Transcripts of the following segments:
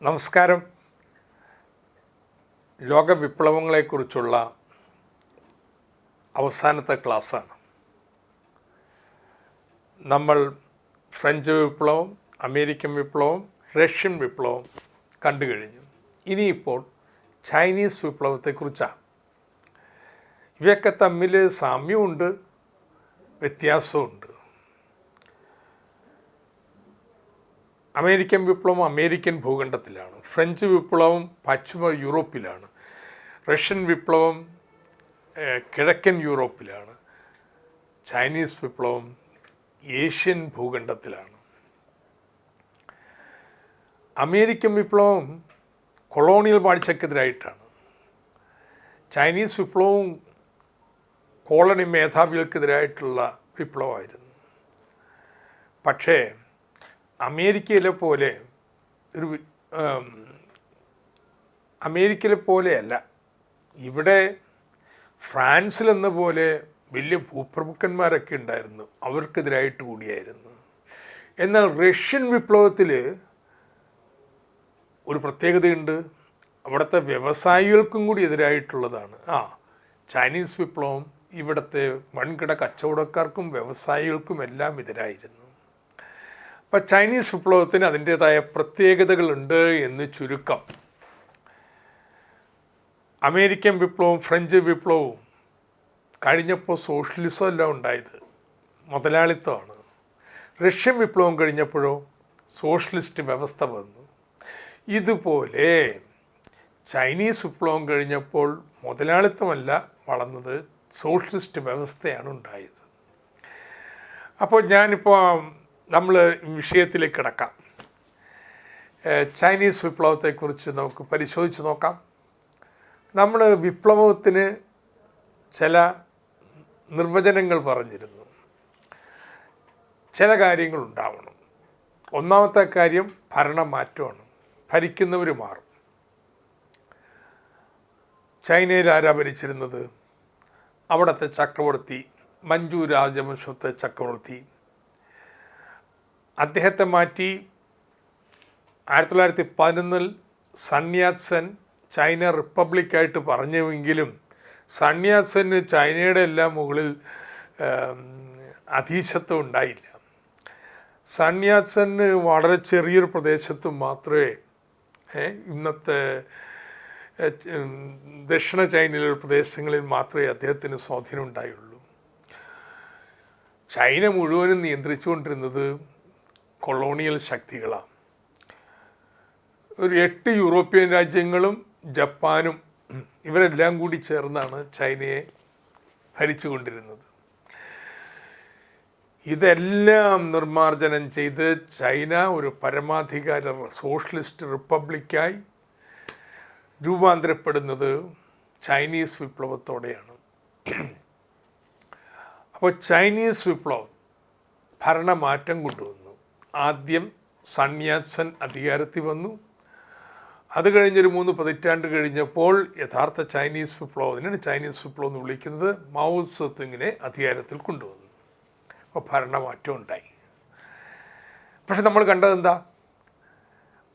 നമസ്കാരം. ലോക വിപ്ലവങ്ങളെക്കുറിച്ചുള്ള അവസാനത്തെ ക്ലാസ്സാണ്. നമ്മൾ ഫ്രഞ്ച് വിപ്ലവം, അമേരിക്കൻ വിപ്ലവം, റഷ്യൻ വിപ്ലവം കണ്ടു കഴിഞ്ഞു. ഇനിയിപ്പോൾ ചൈനീസ് വിപ്ലവത്തെക്കുറിച്ചാണ്. ഇവയൊക്കെ തമ്മിൽ സാമ്യമുണ്ട്, വ്യത്യാസമുണ്ട്. അമേരിക്കൻ വിപ്ലവം അമേരിക്കൻ ഭൂഖണ്ഡത്തിലാണ്, ഫ്രഞ്ച് വിപ്ലവം പശ്ചിമ യൂറോപ്പിലാണ്, റഷ്യൻ വിപ്ലവം കിഴക്കൻ യൂറോപ്പിലാണ്, ചൈനീസ് വിപ്ലവം ഏഷ്യൻ ഭൂഖണ്ഡത്തിലാണ്. അമേരിക്കൻ വിപ്ലവം കൊളോണിയൽ വാഴ്ചക്കെതിരായിട്ടാണ്. ചൈനീസ് വിപ്ലവവും കോളനി മേധാവികൾക്കെതിരായിട്ടുള്ള വിപ്ലവമായിരുന്നു. പക്ഷേ അമേരിക്കയിലെ പോലെയല്ല. ഇവിടെ ഫ്രാൻസിലെന്ന പോലെ വലിയ ഭൂപ്രഭുക്കന്മാരൊക്കെ ഉണ്ടായിരുന്നു, അവർക്കെതിരായിട്ട് കൂടിയായിരുന്നു. എന്നാൽ റഷ്യൻ വിപ്ലവത്തിൽ ഒരു പ്രത്യേകതയുണ്ട്, അവിടുത്തെ വ്യവസായികൾക്കും കൂടി എതിരായിട്ടുള്ളതാണ്. ചൈനീസ് വിപ്ലവം ഇവിടുത്തെ വൻകിട കച്ചവടക്കാർക്കും വ്യവസായികൾക്കും എല്ലാം എതിരായിരുന്നു. അപ്പോൾ ചൈനീസ് വിപ്ലവത്തിന് അതിൻ്റേതായ പ്രത്യേകതകളുണ്ട് എന്ന് ചുരുക്കം. അമേരിക്കൻ വിപ്ലവവും ഫ്രഞ്ച് വിപ്ലവവും കഴിഞ്ഞപ്പോൾ സോഷ്യലിസം അല്ല ഉണ്ടായത്, മുതലാളിത്തമാണ്. റഷ്യൻ വിപ്ലവം കഴിഞ്ഞപ്പോഴോ സോഷ്യലിസ്റ്റ് വ്യവസ്ഥ വന്നു. ഇതുപോലെ ചൈനീസ് വിപ്ലവം കഴിഞ്ഞപ്പോൾ മുതലാളിത്തമല്ല വളർന്നത്, സോഷ്യലിസ്റ്റ് വ്യവസ്ഥയാണ് ഉണ്ടായത്. അപ്പോൾ നമ്മൾ വിഷയത്തിലേക്ക് കിടക്കാം. ചൈനീസ് വിപ്ലവത്തെക്കുറിച്ച് നമുക്ക് പരിശോധിച്ച് നോക്കാം. നമ്മൾ വിപ്ലവത്തിന് ചില നിർവചനങ്ങൾ പറഞ്ഞിരുന്നു. ചില കാര്യങ്ങളുണ്ടാവണം. ഒന്നാമത്തെ കാര്യം ഭരണമാറ്റമാണ്, ഭരിക്കുന്നവർ മാറും. ചൈനയിൽ ആരാ ഭരിച്ചിരുന്നത്? അവിടുത്തെ ചക്രവർത്തി, മഞ്ചു രാജവംശത്തെ ചക്രവർത്തി. അദ്ദേഹത്തെ മാറ്റി 1911 സൺയാത്സൻ ചൈന റിപ്പബ്ലിക്കായിട്ട് പറഞ്ഞുവെങ്കിലും സൺയാത്സന് ചൈനയുടെ എല്ലാം മുകളിൽ അധീശത്വം ഉണ്ടായില്ല. സൺയാത്സന് വളരെ ചെറിയൊരു പ്രദേശത്ത് മാത്രമേ, ഇന്നത്തെ ദക്ഷിണ ചൈനയിലെ പ്രദേശങ്ങളിൽ മാത്രമേ അദ്ദേഹത്തിന് സ്വാധീനം ഉണ്ടായുള്ളൂ. ചൈന മുഴുവനും നിയന്ത്രിച്ചുകൊണ്ടിരുന്നത് കൊളോണിയൽ ശക്തികളാണ്. ഒരു 8 യൂറോപ്യൻ രാജ്യങ്ങളും ജപ്പാനും ഇവരെല്ലാം കൂടി ചേർന്നാണ് ചൈനയെ ഭരിച്ചുകൊണ്ടിരുന്നത്. ഇതെല്ലാം നിർമ്മാർജ്ജനം ചെയ്ത് ചൈന ഒരു പരമാധികാര സോഷ്യലിസ്റ്റ് റിപ്പബ്ലിക്കായി രൂപാന്തരപ്പെടുന്നത് ചൈനീസ് വിപ്ലവത്തോടെയാണ്. അപ്പോൾ ചൈനീസ് വിപ്ലവം ഭരണമാറ്റം കൊണ്ടുവന്നു. ആദ്യം സൺയാത്സൻ അധികാരത്തിൽ വന്നു. അത് കഴിഞ്ഞൊരു 3 പതിറ്റാണ്ട് കഴിഞ്ഞപ്പോൾ യഥാർത്ഥ ചൈനീസ് വിപ്ലവം, അതിനാണ് ചൈനീസ് വിപ്ലവം എന്ന് വിളിക്കുന്നത്, മാവോ സേതുങ്ങിനെ അധികാരത്തിൽ കൊണ്ടുവന്നു. അപ്പോൾ ഭരണമാറ്റം ഉണ്ടായി. പക്ഷെ നമ്മൾ കണ്ടതെന്താ?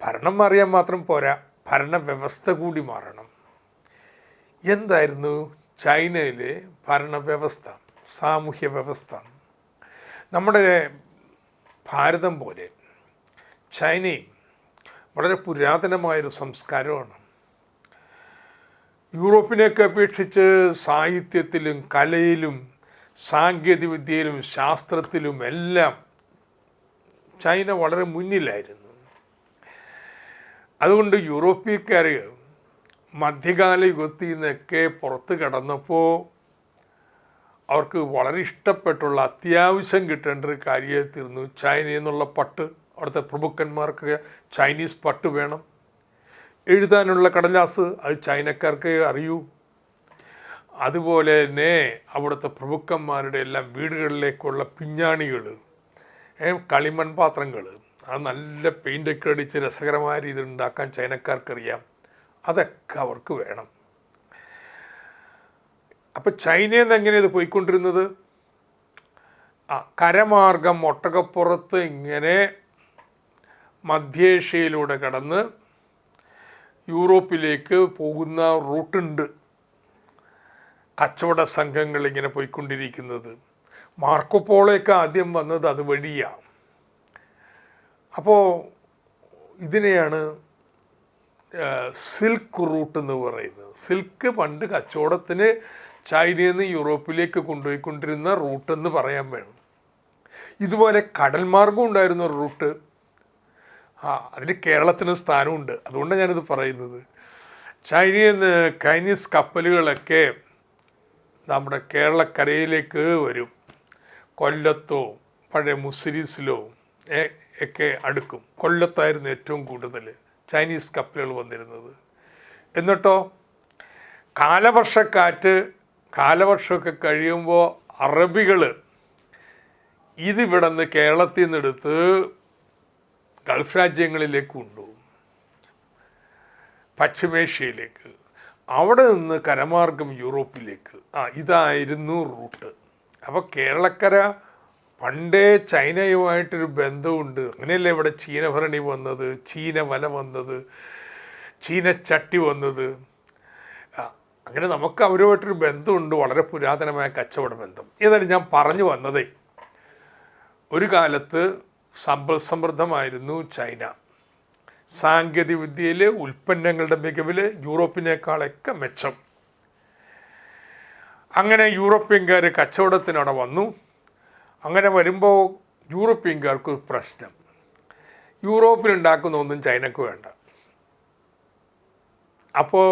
ഭരണം മാറിയാൽ മാത്രം പോരാ, ഭരണവ്യവസ്ഥ കൂടി മാറണം. എന്തായിരുന്നു ചൈനയിലെ ഭരണവ്യവസ്ഥ, സാമൂഹ്യ വ്യവസ്ഥ? നമ്മുടെ ഭാരതം പോലെ ചൈനയും വളരെ പുരാതനമായൊരു സംസ്കാരമാണ്. യൂറോപ്പിനെയൊക്കെ അപേക്ഷിച്ച് സാഹിത്യത്തിലും കലയിലും സാങ്കേതികവിദ്യയിലും ശാസ്ത്രത്തിലും എല്ലാം ചൈന വളരെ മുന്നിലായിരുന്നു. അതുകൊണ്ട് യൂറോപ്യക്കാർ മധ്യകാല യുഗത്തിൽ നിന്നൊക്കെ പുറത്ത് കടന്നപ്പോൾ അവർക്ക് വളരെ ഇഷ്ടപ്പെട്ടുള്ള, അത്യാവശ്യം കിട്ടേണ്ട ഒരു കാര്യമായിത്തീർന്നു ചൈനയിൽ നിന്നുള്ള പട്ട്. അവിടുത്തെ പ്രഭുക്കന്മാർക്ക് ചൈനീസ് പട്ട് വേണം. എഴുതാനുള്ള കടലാസ് അത് ചൈനക്കാർക്ക് അറിയൂ. അതുപോലെ തന്നെ അവിടുത്തെ പ്രഭുക്കന്മാരുടെ എല്ലാം വീടുകളിലേക്കുള്ള പിഞ്ഞാണികൾ, കളിമൺ പാത്രങ്ങൾ, അത് നല്ല പെയിൻ്റൊക്കെ അടിച്ച് രസകരമായ രീതിയിൽ ഉണ്ടാക്കാൻ ചൈനക്കാർക്കറിയാം. അതൊക്കെ അവർക്ക് വേണം. അപ്പോൾ ചൈനയിൽ നിന്ന് എങ്ങനെയാണ് ഇത് പോയിക്കൊണ്ടിരുന്നത്? കരമാർഗം ഒട്ടകപ്പുറത്ത് ഇങ്ങനെ മധ്യേഷ്യയിലൂടെ കടന്ന് യൂറോപ്പിലേക്ക് പോകുന്ന റൂട്ടുണ്ട്. കച്ചവട സംഘങ്ങൾ ഇങ്ങനെ പോയിക്കൊണ്ടിരിക്കുന്നത്. മാർക്കോപോളയൊക്കെ ആദ്യം വന്നത് അതുവഴിയാണ്. അപ്പോൾ ഇതിനെയാണ് സിൽക്ക് റൂട്ട് എന്ന് പറയുന്നത്. സിൽക്ക് പണ്ട് കച്ചവടത്തിന് ചൈനയിൽ നിന്ന് യൂറോപ്പിലേക്ക് കൊണ്ടുപോയിക്കൊണ്ടിരുന്ന റൂട്ടെന്ന് പറയാൻ വേണം. ഇതുപോലെ കടൽ മാർഗം ഉണ്ടായിരുന്ന ഒരു റൂട്ട്, അതിന് കേരളത്തിന് സ്ഥാനമുണ്ട്. അതുകൊണ്ടാണ് ഞാനിത് പറയുന്നത്. ചൈനയിൽ നിന്ന് ചൈനീസ് കപ്പലുകളൊക്കെ നമ്മുടെ കേരളക്കരയിലേക്ക് വരും. കൊല്ലത്തോ പഴയ മുസിരീസിലോ ഒക്കെ അടുക്കും. കൊല്ലത്തായിരുന്നു ഏറ്റവും കൂടുതൽ ചൈനീസ് കപ്പലുകൾ വന്നിരുന്നത്. എന്നിട്ടോ കാലവർഷമൊക്കെ കഴിയുമ്പോൾ അറബികൾ ഇതിവിടെ നിന്ന് കേരളത്തിൽ നിന്നെടുത്ത് ഗൾഫ് രാജ്യങ്ങളിലേക്ക് കൊണ്ടുപോകും, പശ്ചിമേഷ്യയിലേക്ക്. അവിടെ നിന്ന് കരമാർഗം യൂറോപ്പിലേക്ക്. ഇതായിരുന്നു റൂട്ട്. അപ്പോൾ കേരളക്കര പണ്ടേ ചൈനയുമായിട്ടൊരു ബന്ധമുണ്ട്. അങ്ങനെയല്ലേ ഇവിടെ ചീനഭരണി വന്നത്, ചീന വല വന്നത്, ചീനച്ചട്ടി വന്നത്. അങ്ങനെ നമുക്ക് അവരുമായിട്ടൊരു ബന്ധമുണ്ട്, വളരെ പുരാതനമായ കച്ചവട ബന്ധം. ഏതായാലും ഞാൻ പറഞ്ഞു വന്നതേ, ഒരു കാലത്ത് സമ്പൽ സമൃദ്ധമായിരുന്നു ചൈന. സാങ്കേതിക വിദ്യയിൽ, ഉൽപ്പന്നങ്ങളുടെ മികവിൽ യൂറോപ്പിനേക്കാളൊക്കെ മെച്ചം. അങ്ങനെ യൂറോപ്യൻകാർ കച്ചവടത്തിനവിടെ വന്നു. അങ്ങനെ വരുമ്പോൾ യൂറോപ്യൻകാർക്ക് പ്രശ്നം, യൂറോപ്പിലുണ്ടാക്കുന്ന ഒന്നും ചൈനക്ക് വേണ്ട. അപ്പോൾ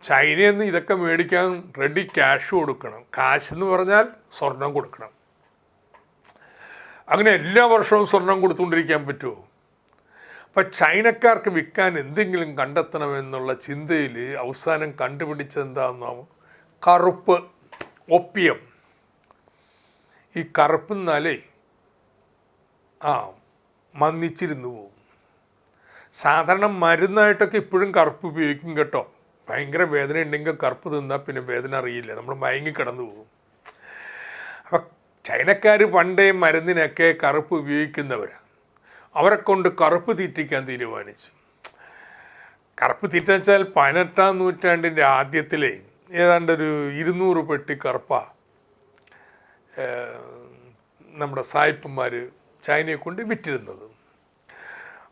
ചൈനയിൽ നിന്ന് ഇതൊക്കെ മേടിക്കാൻ റെഡി ക്യാഷ് കൊടുക്കണം. കാശെന്ന് പറഞ്ഞാൽ സ്വർണം കൊടുക്കണം. അങ്ങനെ എല്ലാ വർഷവും സ്വർണം കൊടുത്തുകൊണ്ടിരിക്കാൻ പറ്റുമോ? അപ്പം ചൈനക്കാർക്ക് വിൽക്കാൻ എന്തെങ്കിലും കണ്ടെത്തണമെന്നുള്ള ചിന്തയിൽ അവസാനം കണ്ടുപിടിച്ചത് എന്താണെന്നാവും? കറുപ്പ്, ഒപ്പിയം. ഈ കറുപ്പെന്നാലേ മന്നിച്ചിരുന്നു പോകും. സാധാരണ മരുന്നായിട്ടൊക്കെ ഇപ്പോഴും കറുപ്പ് ഉപയോഗിക്കും കേട്ടോ. ഭയങ്കര വേദന ഉണ്ടെങ്കിൽ കറുപ്പ് തിന്നാൽ പിന്നെ വേദന അറിയില്ല, നമ്മൾ മയങ്ങി കിടന്നു പോകും. അപ്പം ചൈനക്കാർ പണ്ടേ മരുന്നിനൊക്കെ കറുപ്പ് ഉപയോഗിക്കുന്നവരാണ്. അവരെ കൊണ്ട് കറുപ്പ് തീറ്റിക്കാൻ തീരുമാനിച്ചു. കറുപ്പ് തീറ്റ വെച്ചാൽ 18-ാം നൂറ്റാണ്ടിൻ്റെ ആദ്യത്തിലെ ഏതാണ്ടൊരു 200 പെട്ടി കറുപ്പാണ് നമ്മുടെ സായിപ്പന്മാർ ചൈനയെ കൊണ്ട് വിറ്റിരുന്നത്.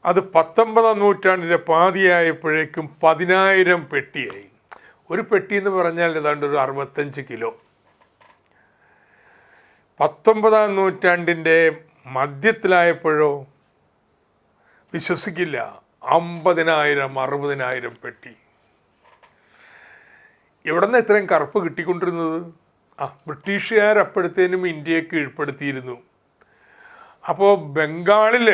അത് 19-ാം നൂറ്റാണ്ടിൻ്റെ പാതിയായപ്പോഴേക്കും 10,000 പെട്ടിയായി. ഒരു പെട്ടി എന്ന് പറഞ്ഞാൽ ഏതാണ്ട് ഒരു 65 കിലോ. 19-ാം നൂറ്റാണ്ടിൻ്റെ മധ്യത്തിലായപ്പോഴോ വിശ്വസിക്കില്ല, 50,000-60,000 പെട്ടി. എവിടെ നിന്ന് ഇത്രയും കറുപ്പ് കിട്ടിക്കൊണ്ടിരുന്നത്? ബ്രിട്ടീഷുകാർ അപ്പോഴത്തേനും ഇന്ത്യയെ കീഴ്പ്പെടുത്തിയിരുന്നു. അപ്പോൾ ബംഗാളിൽ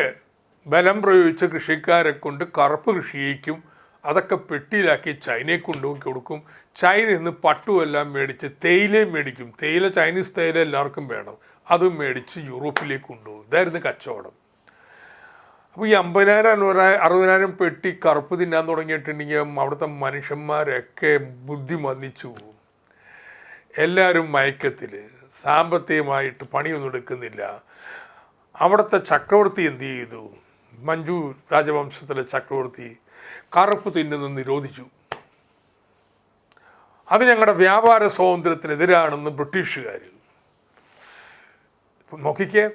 ബലം പ്രയോഗിച്ച കൃഷിക്കാരെ കൊണ്ട് കറുപ്പ് കൃഷി ചെയ്യിക്കും. അതൊക്കെ പെട്ടിയിലാക്കി ചൈനയെ കൊണ്ടുപോയി കൊടുക്കും. ചൈനയിൽ നിന്ന് പട്ടുമെല്ലാം മേടിച്ച് തേയിലയും മേടിക്കും. തേയില, ചൈനീസ് തേയില എല്ലാവർക്കും വേണം. അതും മേടിച്ച് യൂറോപ്പിലേക്ക് കൊണ്ടുപോകും. ഇതായിരുന്നു കച്ചവടം. അപ്പോൾ ഈ 50,000-60,000 പെട്ടി കറുപ്പ് തിന്നാൻ തുടങ്ങിയിട്ടുണ്ടെങ്കിൽ അവിടുത്തെ മനുഷ്യന്മാരൊക്കെ ബുദ്ധി മന്ദിച്ചു പോകും. എല്ലാവരും മയക്കത്തിൽ, സാമ്പത്തികമായിട്ട് പണിയൊന്നും എടുക്കുന്നില്ല. അവിടുത്തെ ചക്രവർത്തി എന്ത് ചെയ്തു? മഞ്ജു രാജവംശത്തിലെ ചക്രവർത്തി കറുപ്പ് തിന്നുന്നത് നിരോധിച്ചു. അത് ഞങ്ങളുടെ വ്യാപാര സ്വാതന്ത്ര്യത്തിനെതിരാണെന്ന് ബ്രിട്ടീഷുകാർ. നോക്കിക്കേ,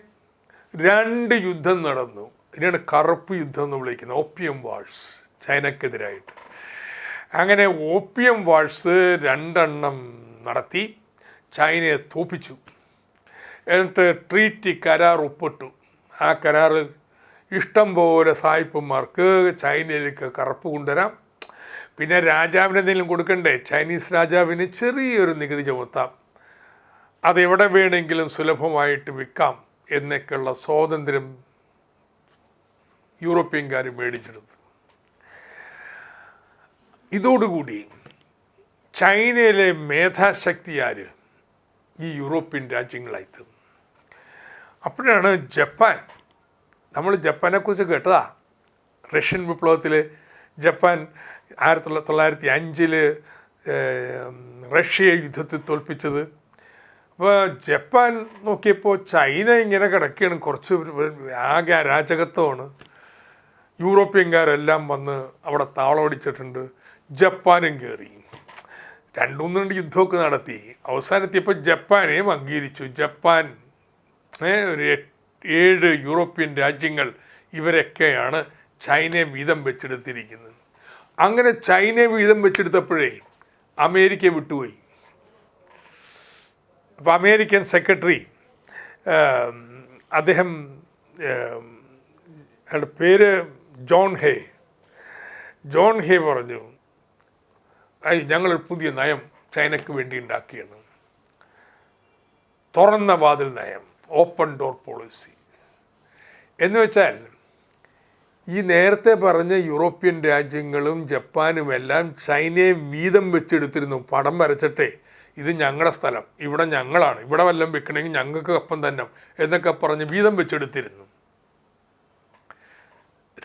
2 യുദ്ധം നടന്നു. ഇതിനാണ് കറുപ്പ് യുദ്ധം എന്ന് വിളിക്കുന്നത്, ഓപ്പിയം വാഴ്സ്, ചൈനക്കെതിരായിട്ട്. അങ്ങനെ ഓപ്പിയം വാഴ്സ് 2 നടത്തി ചൈനയെ തോൽപ്പിച്ചു. എന്നിട്ട് ട്രീറ്റി, കരാർ ഒപ്പിട്ടു. ആ കരാറിൽ ഇഷ്ടം പോലെ സായിപ്പന്മാർക്ക് ചൈനയിലേക്ക് കറുപ്പ് കൊണ്ടുവരാം. പിന്നെ രാജാവിന് എന്തെങ്കിലും കൊടുക്കണ്ടേ? ചൈനീസ് രാജാവിന് ചെറിയൊരു നികുതി ചുമത്താം. അതെവിടെ വേണമെങ്കിലും സുലഭമായിട്ട് വിൽക്കാം എന്നൊക്കെയുള്ള സ്വാതന്ത്ര്യം യൂറോപ്യൻകാർ മേടിച്ചെടുത്തു. ഇതോടുകൂടി ചൈനയിലെ മേധാശക്തി ആര്? ഈ യൂറോപ്യൻ രാജ്യങ്ങളായിത്തീർന്നു. അപ്പോഴാണ് ജപ്പാൻ, നമ്മൾ ജപ്പാനെക്കുറിച്ച് കേട്ടതാ, റഷ്യൻ വിപ്ലവത്തിൽ ജപ്പാൻ 1905 റഷ്യയെ യുദ്ധത്തിൽ തോൽപ്പിച്ചത്. അപ്പോൾ ജപ്പാൻ നോക്കിയപ്പോൾ ചൈന ഇങ്ങനെ കിടക്കുകയാണ്, കുറച്ച് ആകെ അരാജകത്വമാണ്. യൂറോപ്യൻകാരെല്ലാം വന്ന് അവിടെ താളമടിച്ചിട്ടുണ്ട്. ജപ്പാനും കയറി. 2-3 യുദ്ധമൊക്കെ നടത്തി. അവസാനത്തിയപ്പോൾ ജപ്പാനെയും അംഗീകരിച്ചു. ജപ്പാൻ ഒരു 7 യൂറോപ്യൻ രാജ്യങ്ങൾ ഇവരൊക്കെയാണ് ചൈനയെ വീതം വെച്ചെടുത്തിരിക്കുന്നത്. അങ്ങനെ ചൈനയെ വീതം വെച്ചെടുത്തപ്പോഴേ അമേരിക്ക വിട്ടുപോയി. അപ്പോൾ അമേരിക്കൻ സെക്രട്ടറി അദ്ദേഹം അയാളുടെ പേര് ജോൺ ഹേ പറഞ്ഞു, ഞങ്ങളൊരു പുതിയ നയം ചൈനയ്ക്ക് വേണ്ടി ഉണ്ടാക്കിയാണ്. തുറന്ന വാതിൽ നയം, ഓപ്പൺ ഡോർ പോളിസി. എന്ന് വെച്ചാൽ ഈ നേരത്തെ പറഞ്ഞ യൂറോപ്യൻ രാജ്യങ്ങളും ജപ്പാനും എല്ലാം ചൈനയെ വീതം വെച്ചെടുത്തിരുന്നു. പടം വരച്ചിട്ടേ ഇത് ഞങ്ങളുടെ സ്ഥലം, ഇവിടെ ഞങ്ങളാണ്, ഇവിടെ വല്ലതും വെക്കണമെങ്കിൽ ഞങ്ങൾക്ക് ഒപ്പം തന്നെ എന്നൊക്കെ പറഞ്ഞ് വീതം വെച്ചെടുത്തിരുന്നു.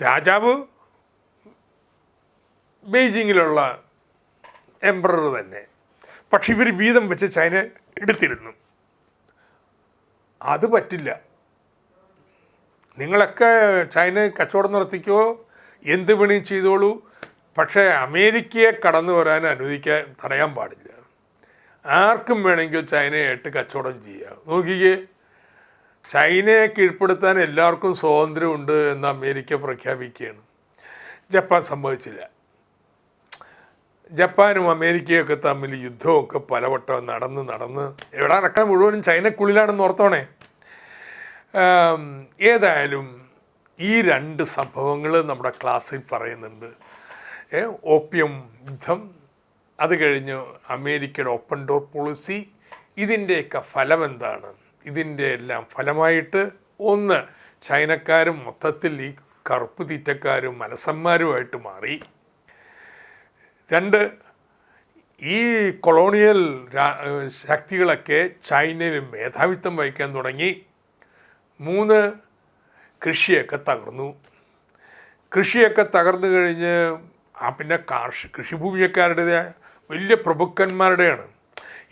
രാജാവ് ബെയ്ജിങ്ങിലുള്ള എംപറർ തന്നെ. പക്ഷെ ഇവർ വീതം വെച്ച് ചൈന എടുത്തിരുന്നു. അത് പറ്റില്ല. നിങ്ങളൊക്കെ ചൈന കച്ചവടം നടത്തിക്കോ, എന്ത് വേണമെങ്കിലും ചെയ്തോളൂ, പക്ഷേ അമേരിക്കയെ കടന്നു വരാൻ തടയാൻ പാടില്ല. ആർക്കും വേണമെങ്കിൽ ചൈനയായിട്ട് കച്ചവടം ചെയ്യാം. നോക്കിക്കേ, ചൈനയെ കീഴ്പ്പെടുത്താൻ എല്ലാവർക്കും സ്വാതന്ത്ര്യമുണ്ട് എന്ന് അമേരിക്ക പ്രഖ്യാപിക്കുകയാണ്. ജപ്പാൻ സമ്മതിച്ചില്ല. ജപ്പാനും അമേരിക്കയൊക്കെ തമ്മിൽ യുദ്ധമൊക്കെ പലവട്ടം നടന്ന് എവിടെ നടക്കാൻ മുഴുവനും ചൈനക്കുള്ളിലാണെന്ന് ഓർത്തോണേ. ഏതായാലും ഈ 2 സംഭവങ്ങൾ നമ്മുടെ ക്ലാസ്സിൽ പറയുന്നുണ്ട്. ഓപ്പിയം യുദ്ധം, അത് കഴിഞ്ഞ് അമേരിക്കയുടെ ഓപ്പൺ ഡോർ പോളിസി. ഇതിൻ്റെയൊക്കെ ഫലം എന്താണ്? ഇതിൻ്റെ എല്ലാം ഫലമായിട്ട് ഒന്ന്, ചൈനക്കാരും മൊത്തത്തിൽ ഈ കറുപ്പ് തീറ്റക്കാരും മനസ്സന്മാരുമായിട്ട് മാറി. 2, ഈ കൊളോണിയൽ ശക്തികളൊക്കെ ചൈനയിൽ മേധാവിത്വം വഹിക്കാൻ തുടങ്ങി. 3, കൃഷിയൊക്കെ തകർന്നു. കൃഷിയൊക്കെ തകർന്നു കഴിഞ്ഞ് പിന്നെ കൃഷിഭൂമിക്കാരുടെ വലിയ പ്രഭുക്കന്മാരുടെയാണ്.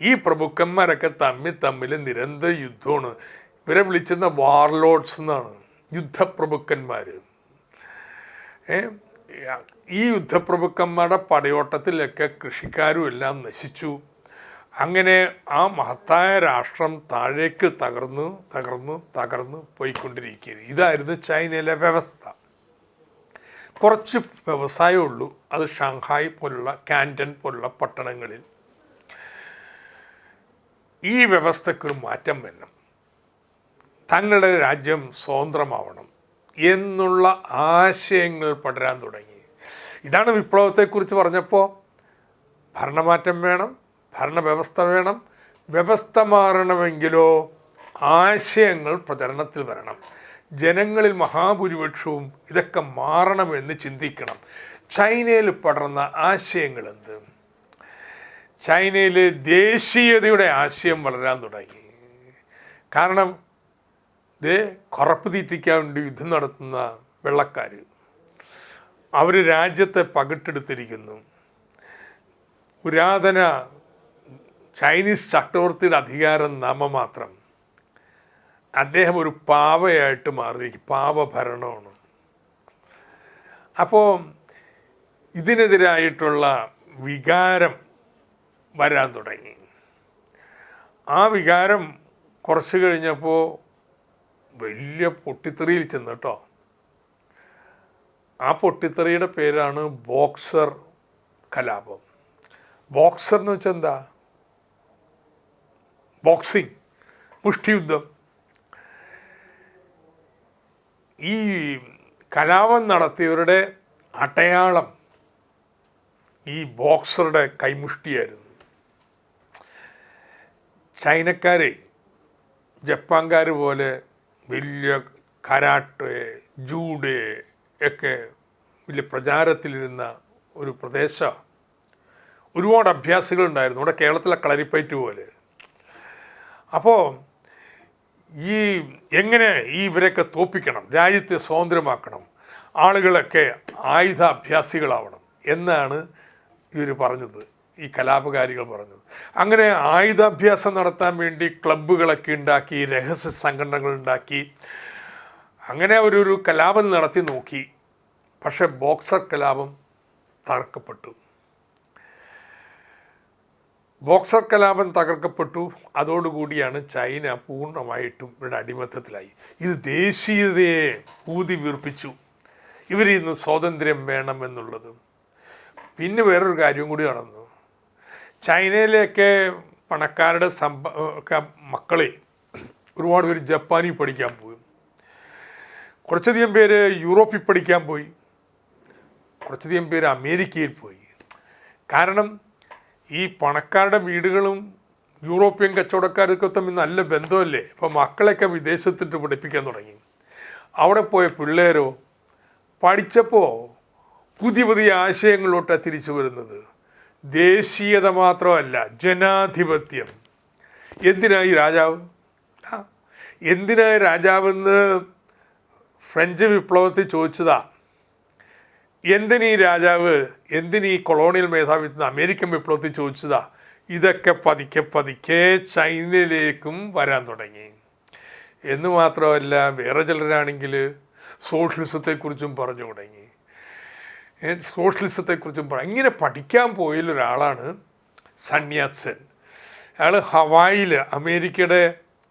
ഈ പ്രഭുക്കന്മാരൊക്കെ തമ്മിൽ നിരന്തര യുദ്ധമാണ്. ഇവരെ വിളിച്ചിരുന്ന വാർലോഡ്സ് എന്നാണ്, യുദ്ധപ്രഭുക്കന്മാർ. ഈ യുദ്ധപ്രഭുക്കന്മാരുടെ പടയോട്ടത്തിലൊക്കെ കൃഷിക്കാരും എല്ലാം നശിച്ചു. അങ്ങനെ ആ മഹത്തായ രാഷ്ട്രം താഴേക്ക് തകർന്നു പോയിക്കൊണ്ടിരിക്കുകയാണ്. ഇതായിരുന്നു ചൈനയിലെ വ്യവസ്ഥ. കുറച്ച് വ്യവസായമുള്ളൂ, അത് ഷാങ്ഹായ് പോലുള്ള, കാൻറ്റൺ പോലുള്ള പട്ടണങ്ങളിൽ. ഈ വ്യവസ്ഥയ്ക്കൊരു മാറ്റം വരണം, തങ്ങളുടെ രാജ്യം സ്വതന്ത്രമാവണം എന്നുള്ള ആശയങ്ങൾ പടരാൻ തുടങ്ങി. ഇതാണ് വിപ്ലവത്തെക്കുറിച്ച് പറഞ്ഞപ്പോൾ ഭരണമാറ്റം വേണം, ഭരണവ്യവസ്ഥ വേണം. വ്യവസ്ഥ മാറണമെങ്കിലോ ആശയങ്ങൾ പ്രചരണത്തിൽ വരണം. ജനങ്ങളിൽ മഹാഭൂരിപക്ഷവും ഇതൊക്കെ മാറണമെന്ന് ചിന്തിക്കണം. ചൈനയിൽ പടർന്ന ആശയങ്ങൾ എന്ത്? ചൈനയിൽ ദേശീയതയുടെ ആശയം വളരാൻ തുടങ്ങി. കാരണം കറുപ്പ് തീറ്റിക്കാൻ വേണ്ടി യുദ്ധം നടത്തുന്ന വെള്ളക്കാർ, അവർ രാജ്യത്തെ പകിട്ടെടുത്തിരിക്കുന്നു. പുരാതന ചൈനീസ് ചക്രവർത്തിയുടെ അധികാരം നാമമാത്രം. അദ്ദേഹം ഒരു പാവയായിട്ട് മാറിയിരിക്കും, പാവഭരണമാണ്. അപ്പോൾ ഇതിനെതിരായിട്ടുള്ള വികാരം വരാൻ തുടങ്ങി. ആ വികാരം കുറച്ച് കഴിഞ്ഞപ്പോൾ വലിയ പൊട്ടിത്തെറിയിൽ ചെന്നു കേട്ടോ. ആ പൊട്ടിത്തെറിയുടെ പേരാണ് ബോക്സർ കലാപം. ബോക്സർ എന്ന് വെച്ചാൽ എന്താ? ബോക്സിങ്, മുഷ്ടിയുദ്ധം. ഈ കലാപം നടത്തിയവരുടെ അടയാളം ഈ ബോക്സറുടെ കൈമുഷ്ടിയായിരുന്നു. ചൈനക്കാരെ ജപ്പാൻകാർ പോലെ വലിയ കരാട്ടെ, ജൂഡോ ഒക്കെ വലിയ പ്രചാരത്തിലിരുന്ന ഒരു പ്രദേശമാണ്. ഒരുപാട് അഭ്യാസികളുണ്ടായിരുന്നു. ഇവിടെ കേരളത്തിലെ കളരിപ്പയറ്റ് പോലെ. അപ്പോൾ ഈ എങ്ങനെ ഇവരെയൊക്കെ തോൽപ്പിക്കണം, രാജ്യത്തെ സ്വാതന്ത്ര്യമാക്കണം, ആളുകളൊക്കെ ആയുധ അഭ്യാസികളാവണം എന്നാണ് ഇവർ പറഞ്ഞത്, ഈ കലാപകാരികൾ പറഞ്ഞത്. അങ്ങനെ ആയുധാഭ്യാസം നടത്താൻ വേണ്ടി ക്ലബ്ബുകളൊക്കെ ഉണ്ടാക്കി, രഹസ്യ സംഘടനകൾ ഉണ്ടാക്കി. അങ്ങനെ ഒരു കലാപം നടത്തി നോക്കി. പക്ഷേ ബോക്സർ കലാപം തകർക്കപ്പെട്ടു. ബോക്സർ കലാപം തകർക്കപ്പെട്ടു. അതോടുകൂടിയാണ് ചൈന പൂർണ്ണമായിട്ടും ഇവരുടെ അടിമത്തത്തിലായി. ഇത് ദേശീയതയെ ഊതി വീർപ്പിച്ചു. ഇവരിന്ന് സ്വാതന്ത്ര്യം വേണമെന്നുള്ളത്. പിന്നെ വേറൊരു കാര്യം കൂടി നടന്നു. ചൈനയിലേക്ക് പണക്കാരുടെ മക്കളെ ഒരുപാട് പേര് ജപ്പാനിൽ പഠിക്കാൻ പോയി, കുറച്ചധികം പേര് യൂറോപ്പിൽ പഠിക്കാൻ പോയി, കുറച്ചധികം പേര് അമേരിക്കയിൽ പോയി. കാരണം ഈ പണക്കാരുടെ വീടുകളും യൂറോപ്യൻ കച്ചവടക്കാരൊക്കെ തമ്മിൽ നല്ല ബന്ധമല്ലേ. അപ്പോൾ മക്കളെയൊക്കെ വിദേശത്തിട്ട് പഠിപ്പിക്കാൻ തുടങ്ങി. അവിടെ പോയ പിള്ളേരോ പഠിച്ചപ്പോൾ പുതിയ പുതിയ ആശയങ്ങളിലോട്ടാണ് തിരിച്ചു വരുന്നത്. ദേശീയത മാത്രമല്ല, ജനാധിപത്യം. എന്തിനായി രാജാവ്? എന്തിനായി രാജാവെന്ന് ഫ്രഞ്ച് വിപ്ലവത്തിൽ ചോദിച്ചതാ. എന്തിനീ രാജാവ്, എന്തിനീ കൊളോണിയൽ മേധാവിത്വം അമേരിക്കൻ വിപ്ലവത്തിൽ ചോദിച്ചതാ. ഇതൊക്കെ പതുക്കെ പതുക്കെ ചൈനയിലേക്കും വരാൻ തുടങ്ങി. എന്ന് മാത്രമല്ല, വേറെ ചിലരാണെങ്കിൽ സോഷ്യലിസത്തെക്കുറിച്ചും പറഞ്ഞു തുടങ്ങി. സോഷ്യലിസത്തെക്കുറിച്ചും ഇങ്ങനെ പഠിക്കാൻ പോയൊരാളാണ് സന്യാസൻ. അയാൾ ഹവായിൽ, അമേരിക്കയുടെ,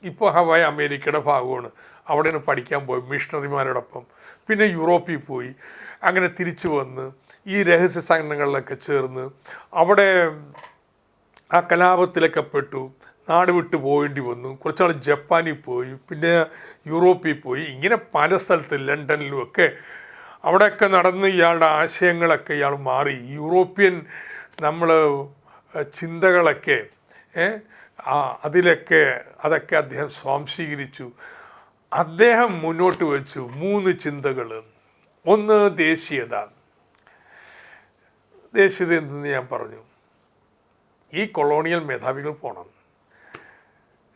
ഇപ്പോൾ ഹവായ് അമേരിക്കയുടെ ഭാഗമാണ്, അവിടെയാണ് പഠിക്കാൻ പോയി മിഷണറിമാരോടൊപ്പം. പിന്നെ യൂറോപ്പിൽ പോയി. അങ്ങനെ തിരിച്ചു വന്ന് ഈ രഹസ്യ സംഘടനകളിലൊക്കെ ചേർന്ന് അവിടെ ആ കലാപത്തിലൊക്കെ പെട്ടു. നാട് വിട്ട് പോകേണ്ടി വന്നു. കുറച്ചാൾ ജപ്പാനിൽ പോയി, പിന്നെ യൂറോപ്പിൽ പോയി. ഇങ്ങനെ പല സ്ഥലത്ത് ലണ്ടനിലും ഒക്കെ അവിടെയൊക്കെ നടന്ന് ഇയാളുടെ ആശയങ്ങളൊക്കെ ഇയാൾ മാറി. യൂറോപ്യൻ ചിന്തകളൊക്കെ അതൊക്കെ അദ്ദേഹം സ്വാംശീകരിച്ചു. അദ്ദേഹം മുന്നോട്ട് വെച്ചു 3 ചിന്തകൾ. ഒന്ന് ദേശീയത. ദേശീയത എന്തെന്ന് ഞാൻ പറഞ്ഞു, ഈ കൊളോണിയൽ മേധാവികൾ പോകണം.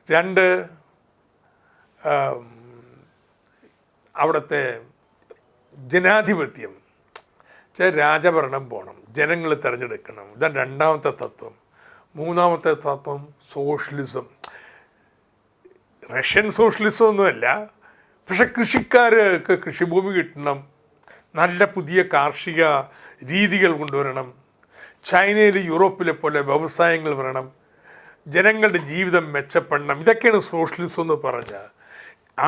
2, അവിടുത്തെ ജനാധിപത്യം, രാജഭരണം പോകണം, ജനങ്ങൾ തിരഞ്ഞെടുക്കണം. ഇതാണ് 2ാമത്തെ തത്വം. 3ാമത്തെ തത്വം സോഷ്യലിസം. റഷ്യൻ സോഷ്യലിസം ഒന്നുമല്ല, പക്ഷെ കൃഷിക്കാർക്ക് കൃഷിഭൂമി കിട്ടണം, നല്ല പുതിയ കാർഷിക രീതികൾ കൊണ്ടുവരണം, ചൈനയിൽ യൂറോപ്പിലെ പോലെ വ്യവസായങ്ങൾ വരണം, ജനങ്ങളുടെ ജീവിതം മെച്ചപ്പെടണം. ഇതൊക്കെയാണ് സോഷ്യലിസം എന്ന് പറഞ്ഞാൽ.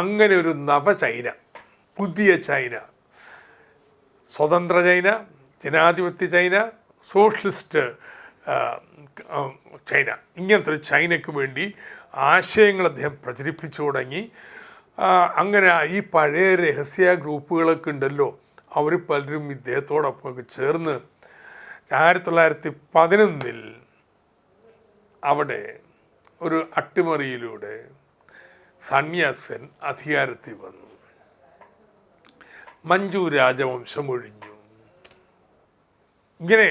അങ്ങനെ ഒരു നവചൈന, പുതിയ ചൈന, സ്വതന്ത്ര ചൈന, ജനാധിപത്യ ചൈന, സോഷ്യലിസ്റ്റ് ചൈന, ഇങ്ങനത്തെ ഒരു ചൈനയ്ക്ക് വേണ്ടി ആശയങ്ങൾ അദ്ദേഹം പ്രചരിപ്പിച്ചു തുടങ്ങി. അങ്ങനെ ഈ പഴയ രഹസ്യ ഗ്രൂപ്പുകളൊക്കെ ഉണ്ടല്ലോ, അവർ പലരും ഇദ്ദേഹത്തോടൊപ്പം ചേർന്ന് 1911 അവിടെ ഒരു അട്ടിമറിയിലൂടെ സന്യാസൻ അധികാരത്തിൽ വന്നു. മഞ്ജു രാജവംശം ഒഴിഞ്ഞു. ഇങ്ങനെ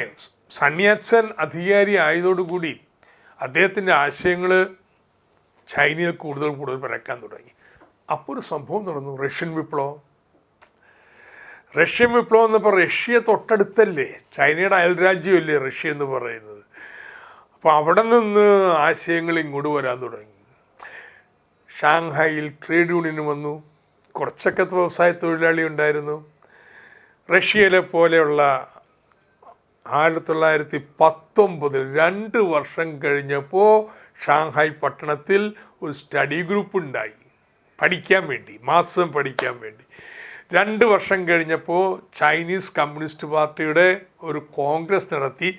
സന്യാസൻ അധികാരി ആയതോടുകൂടി അദ്ദേഹത്തിൻ്റെ ആശയങ്ങൾ ചൈനയിൽ കൂടുതൽ പരക്കാൻ തുടങ്ങി. അപ്പോൾ ഒരു സംഭവം നടന്നു, റഷ്യൻ വിപ്ലവം. റഷ്യൻ വിപ്ലവം എന്നപ്പോൾ റഷ്യ തൊട്ടടുത്തല്ലേ, ചൈനയുടെ അയൽരാജ്യമല്ലേ റഷ്യ എന്ന് പറയുന്നത്. അപ്പോൾ അവിടെ നിന്ന് ആശയങ്ങൾ ഇങ്ങോട്ട് വരാൻ തുടങ്ങി. ഷാങ്ഹായിൽ ട്രേഡ് യൂണിയൻ വന്നു, കുറച്ചൊക്കെ വ്യവസായ തൊഴിലാളി ഉണ്ടായിരുന്നു. റഷ്യയിലെ പോലെയുള്ള 1919 2 വർഷം കഴിഞ്ഞപ്പോൾ ഷാങ്ഹായ് പട്ടണത്തിൽ ഒരു സ്റ്റഡി ഗ്രൂപ്പ് ഉണ്ടായി, പഠിക്കാൻ വേണ്ടി, മാസം പഠിക്കാൻ വേണ്ടി. 2 വർഷം കഴിഞ്ഞപ്പോൾ ചൈനീസ് കമ്മ്യൂണിസ്റ്റ് പാർട്ടിയുടെ ഒരു കോൺഗ്രസ് നടത്തി.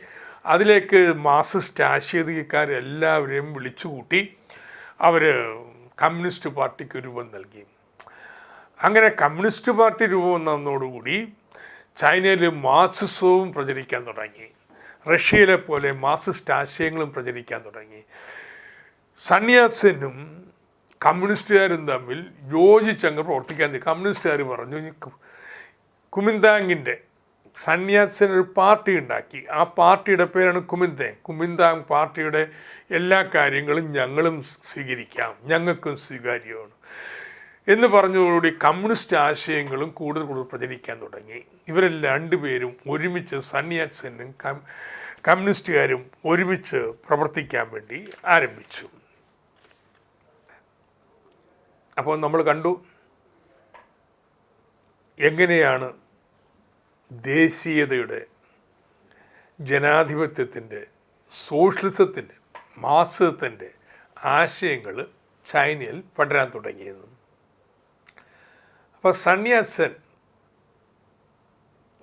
അതിലേക്ക് മാർക്സിസ്റ്റ് ആശയക്കാരെല്ലാവരെയും വിളിച്ചുകൂട്ടി അവർ കമ്മ്യൂണിസ്റ്റ് പാർട്ടിക്ക് രൂപം നൽകി. അങ്ങനെ കമ്മ്യൂണിസ്റ്റ് പാർട്ടി രൂപം വന്നതോടുകൂടി ചൈനയിൽ മാർക്സിസവും പ്രചരിക്കാൻ തുടങ്ങി. റഷ്യയിലെ പോലെ മാർക്സിസ്റ്റ് ആശയങ്ങളും പ്രചരിക്കാൻ തുടങ്ങി. സന്യാസനും കമ്മ്യൂണിസ്റ്റുകാരും തമ്മിൽ യോജിച്ചങ്ങ് പ്രവർത്തിക്കാൻ. കമ്മ്യൂണിസ്റ്റുകാർ പറഞ്ഞു, കുമിന്താങ്ങിൻ്റെ സന്യാസൻ ഒരു പാർട്ടി ഉണ്ടാക്കി. ആ പാർട്ടിയുടെ പേരാണ് കുമിന്താങ്. കുമിന്താങ് പാർട്ടിയുടെ എല്ലാ കാര്യങ്ങളും ഞങ്ങളും സ്വീകരിക്കാം, ഞങ്ങൾക്കും സ്വീകാര്യമാണ് എന്ന് പറഞ്ഞതോടുകൂടി കമ്മ്യൂണിസ്റ്റ് ആശയങ്ങളും കൂടുതൽ പ്രചരിക്കാൻ തുടങ്ങി. ഇവരെല്ലാം 2 പേരും ഒരുമിച്ച്, സന്യാസനും കമ്മ്യൂണിസ്റ്റുകാരും ഒരുമിച്ച് പ്രവർത്തിക്കാൻ വേണ്ടി ആരംഭിച്ചു. അപ്പോൾ നമ്മൾ കണ്ടു എങ്ങനെയാണ് ദേശീയതയുടെ, ജനാധിപത്യത്തിൻ്റെ, സോഷ്യലിസത്തിൻ്റെ, മാർക്സിസത്തിൻ്റെ ആശയങ്ങൾ ചൈനയിൽ പടരാൻ തുടങ്ങിയെന്നും. അപ്പോൾ സൺ യാറ്റ്-സെൻ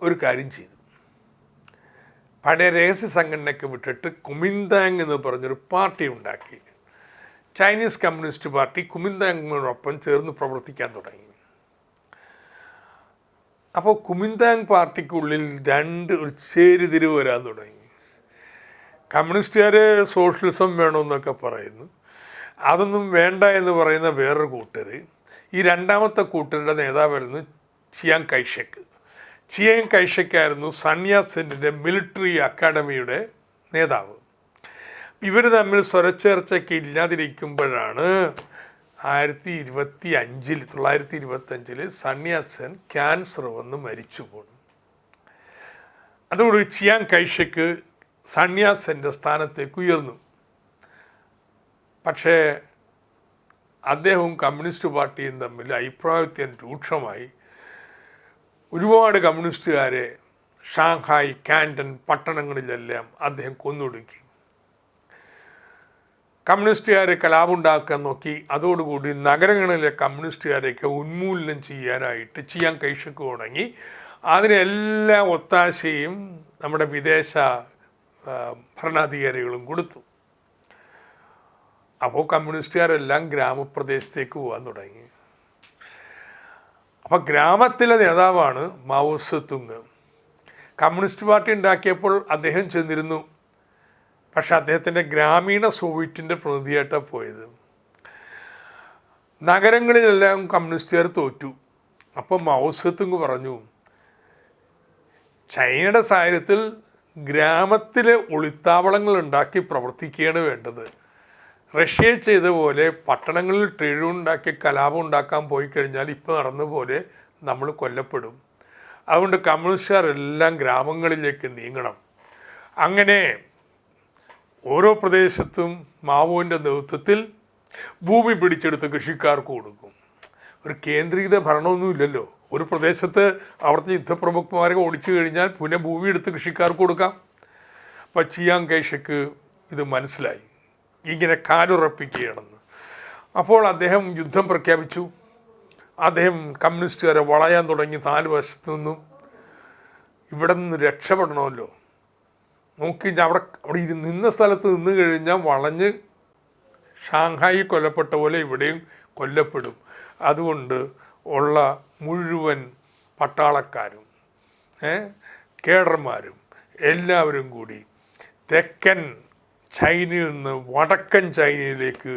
ഒരു കാര്യം ചെയ്തു. പഴയ രഹസ്യ സംഘടനയ്ക്ക് വിട്ടിട്ട് കുമിന്താങ് എന്ന് പറഞ്ഞൊരു പാർട്ടി ഉണ്ടാക്കി. ചൈനീസ് കമ്മ്യൂണിസ്റ്റ് പാർട്ടി കുമിന്താങ്ങിനോടൊപ്പം ചേർന്ന് പ്രവർത്തിക്കാൻ തുടങ്ങി. അപ്പോൾ കുമിന്താങ് പാർട്ടിക്കുള്ളിൽ ഒരു ചേരിതിരിവ് വരാൻ തുടങ്ങി. കമ്മ്യൂണിസ്റ്റുകാർ സോഷ്യലിസം വേണമെന്നൊക്കെ പറയുന്നു. അതൊന്നും വേണ്ട എന്ന് പറയുന്ന വേറൊരു കൂട്ടർ. ഈ രണ്ടാമത്തെ കൂട്ടരുടെ നേതാവായിരുന്നു ചിയാങ് കൈഷക്ക്. ചിയാങ് കൈഷക്കായിരുന്നു സൺ യാറ്റ്-സെന്നിൻ്റെ മിലിറ്ററി അക്കാഡമിയുടെ നേതാവ്. ഇവർ തമ്മിൽ സ്വരച്ചേർച്ചയ്ക്ക് ഇല്ലാതിരിക്കുമ്പോഴാണ് 1925 സൺ യാറ്റ്-സെൻ ക്യാൻസർ വന്ന് മരിച്ചു പോണു. അതോടുകൂടി ചിയാങ് കൈഷക്ക് സൺ യാറ്റ്-സെൻ്റെ സ്ഥാനത്തേക്ക് ഉയർന്നു. പക്ഷേ അദ്ദേഹവും കമ്മ്യൂണിസ്റ്റ് പാർട്ടിയും തമ്മിൽ അഭിപ്രായത്തിന് രൂക്ഷമായി. ഒരുപാട് കമ്മ്യൂണിസ്റ്റുകാരെ ഷാങ്ഹായ്, കാൻഡൻ പട്ടണങ്ങളിലെല്ലാം അദ്ദേഹം കൊന്നൊടുക്കി. കമ്മ്യൂണിസ്റ്റുകാർ കലാപമുണ്ടാക്കാൻ നോക്കി. അതോടുകൂടി നഗരങ്ങളിലെ കമ്മ്യൂണിസ്റ്റുകാരെയൊക്കെ ഉന്മൂലനം ചെയ്യാനായിട്ട് ചിയാങ് കൈഷക്ക് തുടങ്ങി. അതിനെല്ലാ ഒത്താശയും നമ്മുടെ വിദേശ ഭരണാധികാരികളും കൊടുത്തു. അപ്പോൾ കമ്മ്യൂണിസ്റ്റുകാരെല്ലാം ഗ്രാമപ്രദേശത്തേക്ക് പോകാൻ തുടങ്ങി. അപ്പോൾ ഗ്രാമത്തിലെ നേതാവാണ് മാവോ സേതുങ്. കമ്മ്യൂണിസ്റ്റ് പാർട്ടി ഉണ്ടാക്കിയപ്പോൾ അദ്ദേഹം ചെന്നിരുന്നു. പക്ഷെ അദ്ദേഹത്തിൻ്റെ ഗ്രാമീണ സോവിയറ്റിൻ്റെ പ്രതിനിധിയായിട്ടാണ് പോയത്. നഗരങ്ങളിലെല്ലാം കമ്മ്യൂണിസ്റ്റുകാർ തോറ്റു. അപ്പോൾ മാവോ സേതുങ് പറഞ്ഞു, ചൈനയുടെ സാഹചര്യത്തിൽ ഗ്രാമത്തിലെ ഒളിത്താവളങ്ങൾ ഉണ്ടാക്കി പ്രവർത്തിക്കുകയാണ് വേണ്ടത്. റഷ്യ ചെയ്ത പോലെ പട്ടണങ്ങളിൽ ട്രേഡ് ഉണ്ടാക്കി കലാപം ഉണ്ടാക്കാൻ പോയി കഴിഞ്ഞാൽ ഇപ്പോൾ നടന്ന പോലെ നമ്മൾ കൊല്ലപ്പെടും. അതുകൊണ്ട് കമ്മ്യൂണിസ്റ്റുകാരെല്ലാം ഗ്രാമങ്ങളിലേക്ക് നീങ്ങണം. അങ്ങനെ ഓരോ പ്രദേശത്തും മാവോൻ്റെ നേതൃത്വത്തിൽ ഭൂമി പിടിച്ചെടുത്ത് കൃഷിക്കാർക്ക് കൊടുക്കും. ഒരു കേന്ദ്രീകൃത ഭരണമൊന്നുമില്ലല്ലോ. ഒരു പ്രദേശത്ത് അവിടുത്തെ യുദ്ധപ്രമുഖന്മാരെ ഓടിച്ചു കഴിഞ്ഞാൽ പിന്നെ ഭൂമി എടുത്ത് കൃഷിക്കാർക്ക് കൊടുക്കാം. അപ്പോൾ ചിയാങ് കൈഷക്ക് ഇത് മനസ്സിലായി, ഇങ്ങനെ കാലുറപ്പിക്കുകയാണെന്ന്. അപ്പോൾ അദ്ദേഹം യുദ്ധം പ്രഖ്യാപിച്ചു. അദ്ദേഹം കമ്മ്യൂണിസ്റ്റുകാരെ വളയാൻ തുടങ്ങി. 4 വശത്തു നിന്നും ഇവിടെ നിന്ന് രക്ഷപ്പെടണമല്ലോ. നോക്കി അവിടെ നിന്ന സ്ഥലത്ത് നിന്ന് കഴിഞ്ഞാൽ വളഞ്ഞ് ഷാങ്ഹായി കൊല്ലപ്പെട്ട പോലെ ഇവിടെയും കൊല്ലപ്പെടും. അതുകൊണ്ട് ഉള്ള മുഴുവൻ പട്ടാളക്കാരും കേഡർമാരും എല്ലാവരും കൂടി തെക്കൻ ചൈനയിൽ നിന്ന് വടക്കൻ ചൈനയിലേക്ക്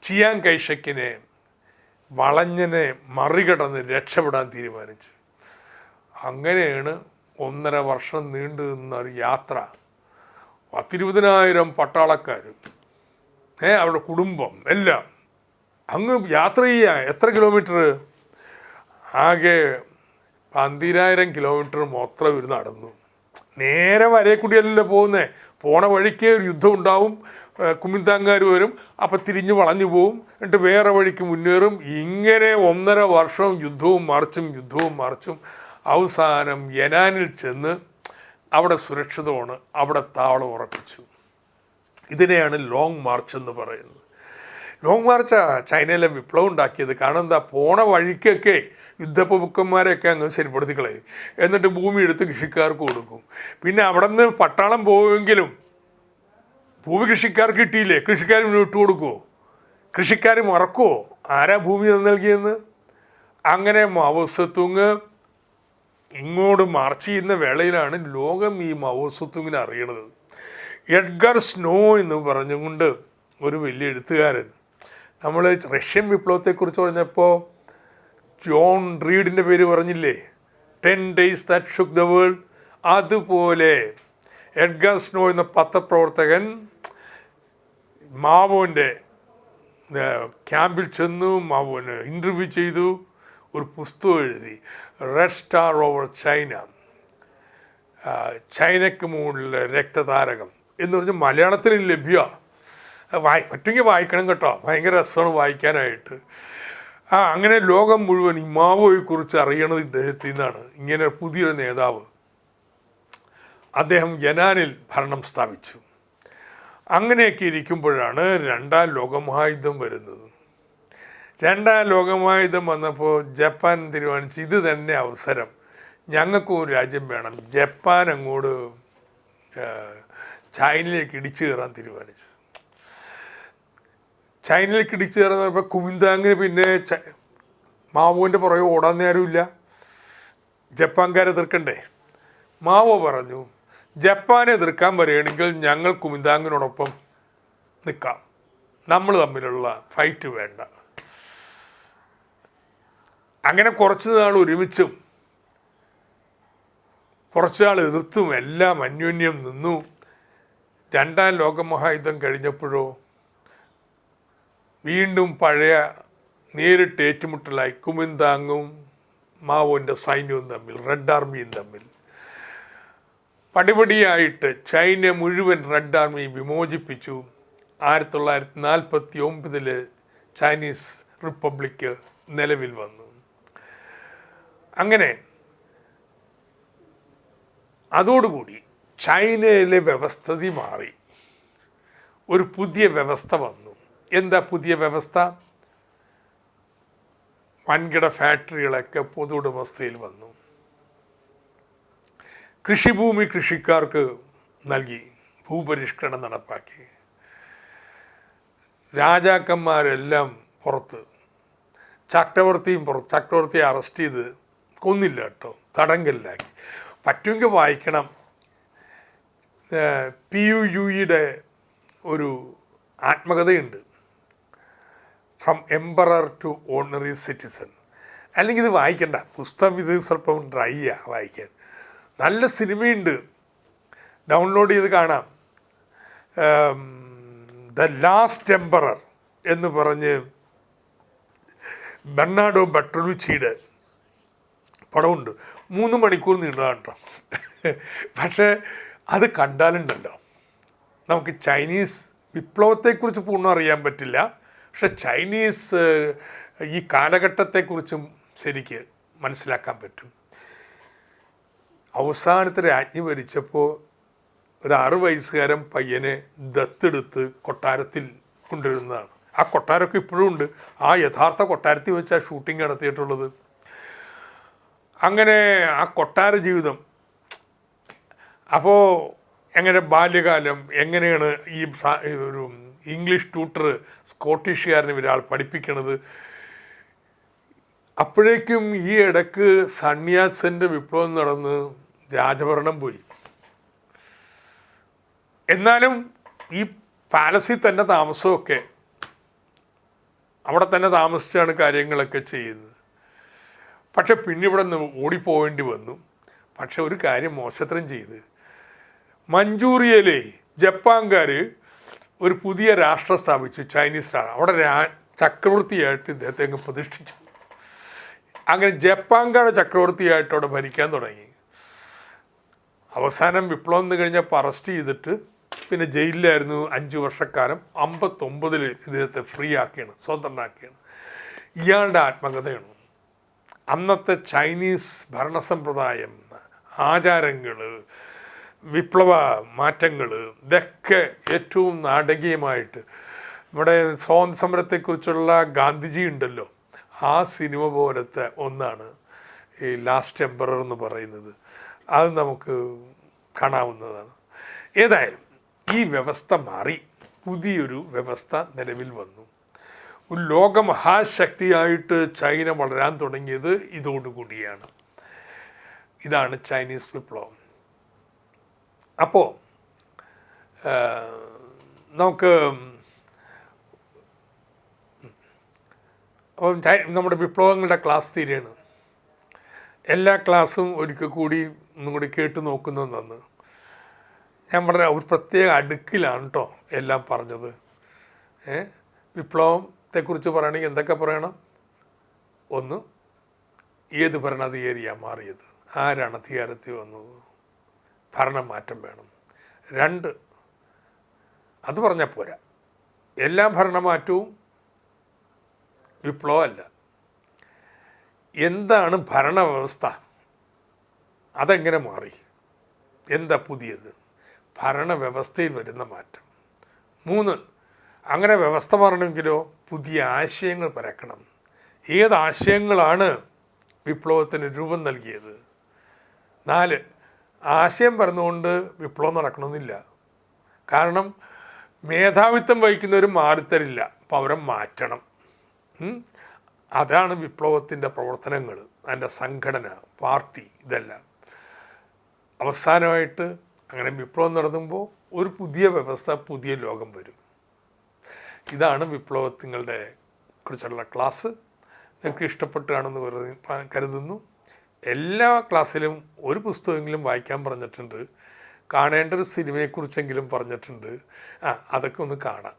ചിയാങ് കൈഷക്കിനെ വളഞ്ഞനെ മറികടന്ന് രക്ഷപ്പെടാൻ തീരുമാനിച്ചു. അങ്ങനെയാണ് 1.5 വർഷം നീണ്ടു നിന്ന ഒരു യാത്ര. 10,000-20,000 പട്ടാളക്കാരും അവരുടെ കുടുംബം എല്ലാം അങ്ങ് യാത്ര ചെയ്യുക. എത്ര കിലോമീറ്റർ? ആകെ 12,000 കിലോമീറ്റർ മൊത്തം ഇവർ നടന്നു. നേരെ വരേ കൂടിയല്ലല്ലോ പോകുന്നത്. പോണ വഴിക്ക് ഒരു യുദ്ധം ഉണ്ടാവും, കുമിന്താങ്കാർ വരും, അപ്പം തിരിഞ്ഞ് വളഞ്ഞു പോവും, എന്നിട്ട് വേറെ വഴിക്ക് മുന്നേറും. ഇങ്ങനെ 1.5 വർഷം യുദ്ധവും മറിച്ചും അവസാനം യനാനിൽ ചെന്ന് അവിടെ സുരക്ഷിതമാണ്, അവിടെ താവളം ഉറപ്പിച്ചു. ഇതിനെയാണ് ലോങ് മാർച്ച് എന്ന് പറയുന്നത്. ലോങ് മാർച്ചാണ് ചൈനയിലെ വിപ്ലവം ഉണ്ടാക്കിയത്. കാരണം എന്താ, പോണ വഴിക്കൊക്കെ യുദ്ധപ്രമുഖന്മാരെയൊക്കെ അങ്ങ് ശരിപ്പെടുത്തി കളയും, എന്നിട്ട് ഭൂമി എടുത്ത് കൃഷിക്കാർക്ക് കൊടുക്കും. പിന്നെ അവിടെ നിന്ന് പട്ടാളം പോവുമെങ്കിലും ഭൂമി കൃഷിക്കാർക്ക് കിട്ടിയില്ലേ, കൃഷിക്കാർ വിട്ടു കൊടുക്കുമോ? കൃഷിക്കാർ മറക്കുമോ ആരാ ഭൂമി നൽകിയെന്ന്? അങ്ങനെ മാവോ സേതുങ് ഇങ്ങോട്ട് മാർച്ച് ചെയ്യുന്ന വേളയിലാണ് ലോകം ഈ മാവോ സേതുങ്ങിനെ അറിയണത്. എഡ്ഗർ സ്നോ എന്ന് പറഞ്ഞുകൊണ്ട് ഒരു വലിയ എഴുത്തുകാരൻ, നമ്മൾ റഷ്യൻ വിപ്ലവത്തെക്കുറിച്ച് പറഞ്ഞപ്പോൾ ജോൺ റീഡിൻ്റെ പേര് പറഞ്ഞില്ലേ, 10 days that shook the world. അതുപോലെ എഡ്ഗർ സ്നോ എന്ന പത്രപ്രവർത്തകൻ മാവോൻ്റെ ക്യാമ്പിൽ ചെന്നു, മാവോനെ ഇൻ്റർവ്യൂ ചെയ്തു, ഒരു പുസ്തകം എഴുതി, റെഡ് സ്റ്റാർ ഓവർ ചൈന, ചൈനയ്ക്ക് മുകളിലെ രക്തതാരകം എന്ന് പറഞ്ഞ് മലയാളത്തിൽ ലഭ്യമാണ്. പറ്റുമെങ്കിൽ വായിക്കണം കേട്ടോ, ഭയങ്കര രസമാണ് വായിക്കാനായിട്ട്. അങ്ങനെ ലോകം മുഴുവൻ ഈ മാവോയെക്കുറിച്ച് അറിയണത് ഇദ്ദേഹത്തിൽ നിന്നാണ്. ഇങ്ങനെ പുതിയൊരു നേതാവ്, അദ്ദേഹം യനാനിൽ ഭരണം സ്ഥാപിച്ചു. അങ്ങനെയൊക്കെ ഇരിക്കുമ്പോഴാണ് രണ്ടാം ലോകമഹായുദ്ധം വരുന്നത്. രണ്ടാം ലോകമഹായുദ്ധം വന്നപ്പോൾ ജപ്പാൻ തീരുമാനിച്ചു ഇത് തന്നെ അവസരം, ഞങ്ങൾക്കും ഒരു രാജ്യം വേണം. ജപ്പാൻ അങ്ങോട്ട് ചൈനയിലേക്ക് ഇടിച്ചു കയറാൻ തീരുമാനിച്ചു. ചൈനയിലേക്ക് ഇടിച്ചു കയറാൻ പറഞ്ഞപ്പോൾ കുമിന്താങ്ങിന് പിന്നെ മാവോൻ്റെ പുറകെ ഓടാൻ നേരമില്ല, ജപ്പാൻകാരെ എതിർക്കണ്ടേ. മാവോ പറഞ്ഞു ജപ്പാനെ എതിർക്കാൻ വരികയാണെങ്കിൽ ഞങ്ങൾ കുമിന്താങ്ങിനോടൊപ്പം നിൽക്കാം, നമ്മൾ തമ്മിലുള്ള ഫൈറ്റ് വേണ്ട. അങ്ങനെ കുറച്ച് നാൾ ഒരുമിച്ചും കുറച്ച് നാൾ എതിർത്തും എല്ലാം അന്യോന്യം നിന്നു. രണ്ടാം ലോകമഹായുദ്ധം കഴിഞ്ഞപ്പോഴോ വീണ്ടും പഴയ നേരിട്ട് ഏറ്റുമുട്ടലായി കുമിന്താങ്ങും മാവോൻ്റെ സൈന്യവും തമ്മിൽ, റെഡ് ആർമിയും തമ്മിൽ. പടിപടിയായിട്ട് ചൈന മുഴുവൻ റെഡ് ആർമി വിമോചിപ്പിച്ചു. 1949 ചൈനീസ് റിപ്പബ്ലിക്ക് നിലവിൽ വന്നു. അങ്ങനെ അതോടുകൂടി ചൈനയിലെ വ്യവസ്ഥിതി മാറി, ഒരു പുതിയ വ്യവസ്ഥ വന്നു. എന്താ പുതിയ വ്യവസ്ഥ? വൻകിട ഫാക്ടറികളൊക്കെ പൊതു ഉടമസ്ഥയിൽ വന്നു. കൃഷിഭൂമി കൃഷിക്കാർക്ക് നൽകി, ഭൂപരിഷ്കരണം നടപ്പാക്കി. രാജാക്കന്മാരെല്ലാം പുറത്ത്, ചക്രവർത്തിയും പുറത്ത്. ചക്രവർത്തിയെ അറസ്റ്റ് ചെയ്ത് കൊന്നില്ല കേട്ടോ, തടങ്കലിലാക്കി. പറ്റുമെങ്കിൽ വായിക്കണം, PUUയുടെ ഒരു ആത്മകഥയുണ്ട്, from emperor to ordinary citizen. അല്ലെങ്കിൽ ഇത് വായിക്കണ്ട, പുസ്തകം ഇത് സ്വല്പം ഡ്രൈ വായിക്കാൻ. നല്ല സിനിമയുണ്ട്, ഡൗൺലോഡ് ചെയ്ത് കാണാം. ദ ലാസ്റ്റ് എംപറർ എന്ന് പറഞ്ഞ് ബെർണാഡോ ബെർട്ടോളുച്ചിയുടെ പടമുണ്ട്. 3 മണിക്കൂർ നീണ്ടതാണ് കേട്ടോ. പക്ഷേ അത് കണ്ടാലുണ്ടല്ലോ നമുക്ക് ചൈനീസ് വിപ്ലവത്തെക്കുറിച്ച് പൂർണ്ണം അറിയാൻ പറ്റില്ല, പക്ഷെ ചൈനീസ് ഈ കാലഘട്ടത്തെക്കുറിച്ചും ശരിക്ക് മനസ്സിലാക്കാൻ പറ്റും. അവസാനത്തെ രാജ്ഞി ഭരിച്ചപ്പോൾ ഒരു 6 വയസ്സുകാരൻ പയ്യനെ ദത്തെടുത്ത് കൊട്ടാരത്തിൽ കൊണ്ടുവരുന്നതാണ്. ആ കൊട്ടാരമൊക്കെ ഇപ്പോഴും ഉണ്ട്. ആ യഥാർത്ഥ കൊട്ടാരത്തിൽ വെച്ചാണ് ഷൂട്ടിംഗ് നടത്തിയിട്ടുള്ളത്. അങ്ങനെ ആ കൊട്ടാര ജീവിതം, അപ്പോൾ എങ്ങനെ ബാല്യകാലം എങ്ങനെയാണ് ഈ ഒരു ഇംഗ്ലീഷ് ട്യൂട്ടർ സ്കോട്ടിഷുകാരന് ഒരാൾ പഠിപ്പിക്കണത്. അപ്പോഴേക്കും ഈ ഇടയ്ക്ക് സൺയാസൻ്റെ വിപ്ലവം നടന്ന് രാജഭരണം പോയി. എന്നാലും ഈ പാലസിൽ തന്നെ താമസമൊക്കെ, അവിടെ തന്നെ താമസിച്ചാണ് കാര്യങ്ങളൊക്കെ ചെയ്യുന്നത്. പക്ഷെ പിന്നെ ഇവിടെ നിന്ന് ഓടിപ്പോവേണ്ടി വന്നു. പക്ഷെ ഒരു കാര്യം മോശത്തരം ചെയ്ത്, മഞ്ചൂറിയയിലെ ജപ്പാൻകാർ ഒരു പുതിയ രാഷ്ട്രം സ്ഥാപിച്ചു, ചൈനീസ് രാഷ്ട്രം. അവിടെ ചക്രവർത്തിയായിട്ട് ഇദ്ദേഹത്തെ അങ്ങ് പ്രതിഷ്ഠിച്ചു. അങ്ങനെ ജപ്പാൻകാരുടെ ചക്രവർത്തിയായിട്ട് അവിടെ ഭരിക്കാൻ തുടങ്ങി. അവസാനം വിപ്ലവം എന്ന് കഴിഞ്ഞപ്പോൾ അറസ്റ്റ് ചെയ്തിട്ട് പിന്നെ ജയിലിലായിരുന്നു 5 വർഷക്കാലം. 59 ഇദ്ദേഹത്തെ ഫ്രീ ആക്കിയാണ്, സ്വതന്ത്രനാക്കിയാണ്. ഇയാളുടെ ആത്മകഥയാണ്. അന്നത്തെ ചൈനീസ് ഭരണസമ്പ്രദായം, ആചാരങ്ങൾ, വിപ്ലവ മാറ്റങ്ങൾ, ഇതൊക്കെ ഏറ്റവും നാടകീയമായിട്ട്. നമ്മുടെ സ്വാതന്ത്ര്യ സമരത്തെക്കുറിച്ചുള്ള ഗാന്ധിജി ഉണ്ടല്ലോ, ആ സിനിമ പോലത്തെ ഒന്നാണ് ഈ ലാസ്റ്റ് എംപറർ എന്ന് പറയുന്നത്. അത് നമുക്ക് കാണാവുന്നതാണ്. ഏതായാലും ഈ വ്യവസ്ഥ മാറി, പുതിയൊരു വ്യവസ്ഥ നിലവിൽ വന്നു. ഒരു ലോകമഹാശക്തിയായിട്ട് ചൈന വളരാൻ തുടങ്ങിയത് ഇതോടുകൂടിയാണ്. ഇതാണ് ചൈനീസ് വിപ്ലവം. അപ്പോൾ നമുക്ക് നമ്മുടെ വിപ്ലവങ്ങളുടെ ക്ലാസ് തീരെയാണ്. എല്ലാ ക്ലാസ്സും ഒരിക്കൽ കൂടി ഒന്നും കൂടി കേട്ട് നോക്കുന്നത് നന്ന്. ഞാൻ പറഞ്ഞ ഒരു പ്രത്യേക അടുക്കിലാണ് കേട്ടോ എല്ലാം പറഞ്ഞത്. വിപ്ലവത്തെക്കുറിച്ച് പറയുകയാണെങ്കിൽ എന്തൊക്കെ പറയണം? 1, ഏത് ഭരണാധികാരിയാണ് മാറിയത്, ആരാണ് അധികാരത്തിൽ വന്നത്, ഭരണമാറ്റം വേണം. 2, അത് പറഞ്ഞാൽ പോരാ, എല്ലാ ഭരണമാറ്റവും വിപ്ലവമല്ല, എന്താണ് ഭരണവ്യവസ്ഥ, അതെങ്ങനെ മാറി, എന്താ പുതിയത്, ഭരണവ്യവസ്ഥയിൽ വരുന്ന മാറ്റം. 3, അങ്ങനെ വ്യവസ്ഥ മാറണമെങ്കിലോ പുതിയ ആശയങ്ങൾ പരക്കണം. ഏത് ആശയങ്ങളാണ് വിപ്ലവത്തിന് രൂപം നൽകിയത്? 4, ആശയം പറഞ്ഞുകൊണ്ട് വിപ്ലവം നടക്കണമെന്നില്ല. കാരണം മേധാവിത്വം വഹിക്കുന്നവർ മാറിത്തരില്ല, അപ്പോൾ അവരെ മാറ്റണം. അതാണ് വിപ്ലവത്തിൻ്റെ പ്രവർത്തനങ്ങൾ, അതിൻ്റെ സംഘടന, പാർട്ടി, ഇതെല്ലാം. അവസാനമായിട്ട് അങ്ങനെ വിപ്ലവം നടത്തുമ്പോൾ ഒരു പുതിയ വ്യവസ്ഥ, പുതിയ ലോകം വരും. ഇതാണ് വിപ്ലവത്തിങ്ങളുടെ കുറിച്ചുള്ള ക്ലാസ്. നിങ്ങൾക്ക് ഇഷ്ടപ്പെട്ടാണെന്ന് കരുതുന്നു. എല്ലാ ക്ലാസ്സിലും ഒരു പുസ്തകമെങ്കിലും വായിക്കാൻ പറഞ്ഞിട്ടുണ്ട്, കാണേണ്ട ഒരു സിനിമയെക്കുറിച്ചെങ്കിലും പറഞ്ഞിട്ടുണ്ട്. അതൊക്കെ ഒന്ന് കാണാം.